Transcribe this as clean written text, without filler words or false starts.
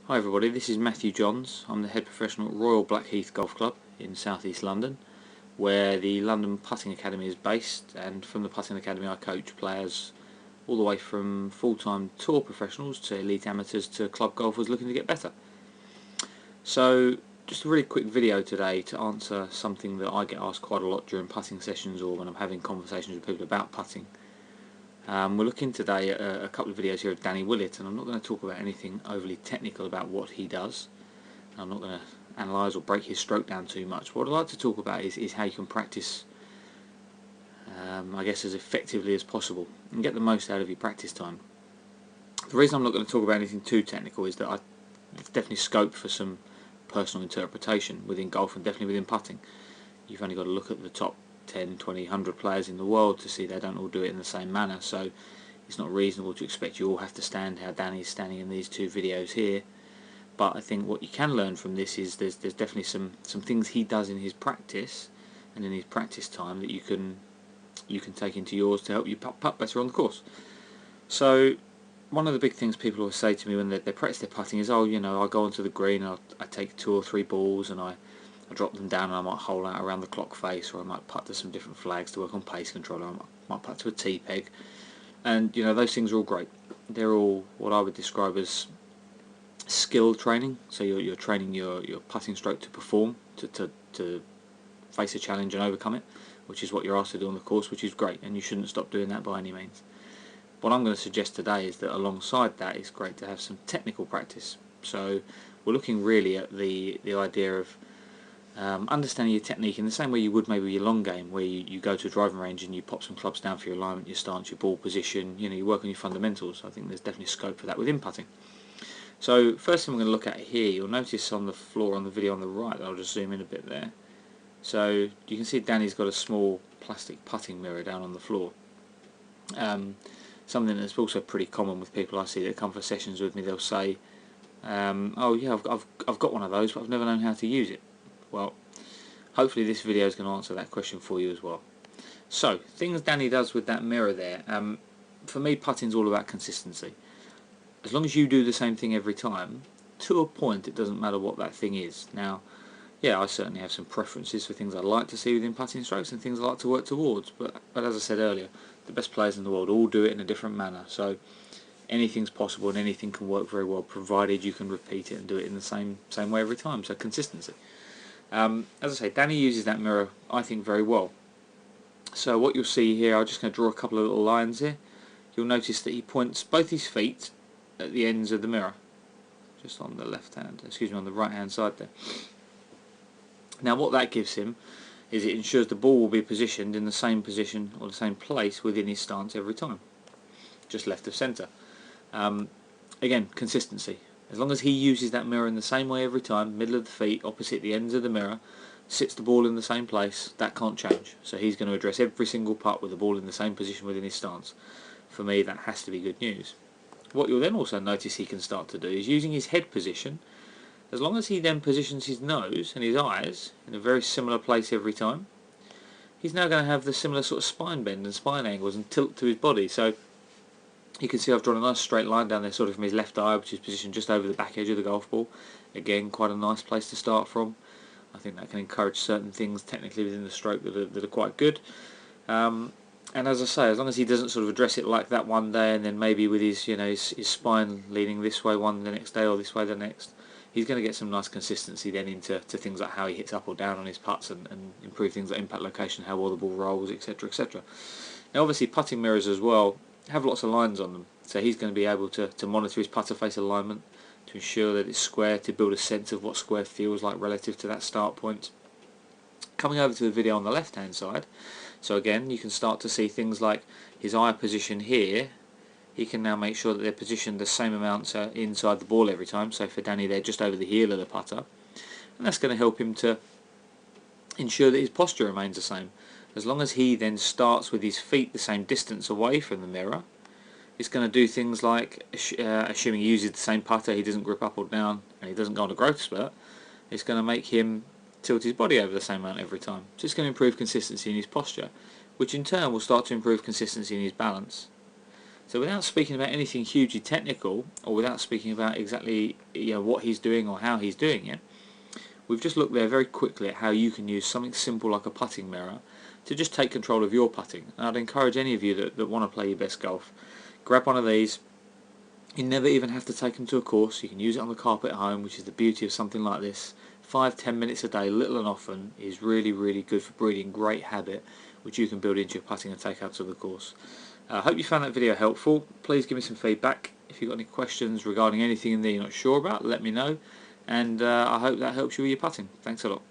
Hi everybody, this is Matthew Johns. I'm the head professional at Royal Blackheath Golf Club in South East London, where the London Putting Academy is based, and from the Putting Academy I coach players all the way from full-time tour professionals to elite amateurs to club golfers looking to get better. So just a really quick video today to answer something that I get asked quite a lot during putting sessions or when I'm having conversations with people about putting. We're looking today at a couple of videos here of Danny Willett, and I'm not going to talk about anything overly technical about what he does. I'm not going to analyse or break his stroke down too much. What I'd like to talk about is how you can practice, I guess, as effectively as possible and get the most out of your practice time. The reason I'm not going to talk about anything too technical is that there's definitely scope for some personal interpretation within golf and definitely within putting. You've only got to look at the top 10, 20, 100 players in the world to see they don't all do it in the same manner, so it's not reasonable to expect you all have to stand how Danny's standing in these two videos here. But I think what you can learn from this is there's definitely some things he does in his practice and in his practice time that you can take into yours to help you putt better on the course. So one of the big things people always say to me when they practice their putting is, oh, I go onto the green and I take 2 or 3 balls and I drop them down and I might hole out around the clock face, or I might putt to some different flags to work on pace control, or I might putt to a tee peg. And those things are all great. They're all what I would describe as skill training. So you're training your putting stroke to perform, to face a challenge and overcome it, which is what you're asked to do on the course, which is great, and you shouldn't stop doing that by any means. What I'm going to suggest today is that alongside that, it's great to have some technical practice. So we're looking really at the idea of understanding your technique in the same way you would maybe your long game, where you go to a driving range and you pop some clubs down for your alignment, your stance, your ball position, you work on your fundamentals. I think there's definitely scope for that within putting. So first thing we're going to look at here, you'll notice on the floor on the video on the right, I'll just zoom in a bit there. So you can see Danny's got a small plastic putting mirror down on the floor. Something that's also pretty common with people I see that come for sessions with me. They'll say, oh yeah, I've got one of those, but I've never known how to use it. Well, hopefully this video is going to answer that question for you as well. So, things Danny does with that mirror there. For me, putting's all about consistency. As long as you do the same thing every time, to a point it doesn't matter what that thing is. Now, yeah, I certainly have some preferences for things I'd like to see within putting strokes and things I like to work towards, but as I said earlier, the best players in the world all do it in a different manner, so anything's possible and anything can work very well provided you can repeat it and do it in the same way every time, so consistency. As I say, Danny uses that mirror, I think, very well. So what you'll see here, I'm just going to draw a couple of little lines here. You'll notice that he points both his feet at the ends of the mirror, just on the on the right hand side there. Now what that gives him is it ensures the ball will be positioned in the same position or the same place within his stance every time, just left of centre. Again, consistency. As long as he uses that mirror in the same way every time, middle of the feet, opposite the ends of the mirror, sits the ball in the same place, that can't change. So he's going to address every single putt with the ball in the same position within his stance. For me, that has to be good news. What you'll then also notice he can start to do is using his head position. As long as he then positions his nose and his eyes in a very similar place every time, he's now going to have the similar sort of spine bend and spine angles and tilt to his body. So you can see I've drawn a nice straight line down there sort of from his left eye, which is positioned just over the back edge of the golf ball. Again, quite a nice place to start from. I think that can encourage certain things technically within the stroke that are quite good. And as I say, as long as he doesn't sort of address it like that one day and then maybe with his his spine leaning this way one the next day or this way the next, he's going to get some nice consistency then into things like how he hits up or down on his putts and improve things like impact location, how well the ball rolls, etc, etc. Now obviously putting mirrors as well have lots of lines on them, so he's going to be able to monitor his putter face alignment to ensure that it's square, to build a sense of what square feels like relative to that start point. Coming over to the video on the left hand side, so again you can start to see things like his eye position here. He can now make sure that they're positioned the same amount inside the ball every time, so for Danny they're just over the heel of the putter, and that's going to help him to ensure that his posture remains the same. As long as he then starts with his feet the same distance away from the mirror, it's going to do things like, assuming he uses the same putter, he doesn't grip up or down, and he doesn't go on a growth spurt, it's going to make him tilt his body over the same amount every time. So it's going to improve consistency in his posture, which in turn will start to improve consistency in his balance. So without speaking about anything hugely technical, or without speaking about exactly what he's doing or how he's doing it, we've just looked there very quickly at how you can use something simple like a putting mirror to just take control of your putting. And I'd encourage any of you that want to play your best golf, grab one of these. You never even have to take them to a course. You can use it on the carpet at home, which is the beauty of something like this. 5-10 minutes a day, little and often, is really, really good for breeding great habit, which you can build into your putting and take out to the course. I hope you found that video helpful. Please give me some feedback. If you've got any questions regarding anything in there you're not sure about, let me know. And I hope that helps you with your putting. Thanks a lot.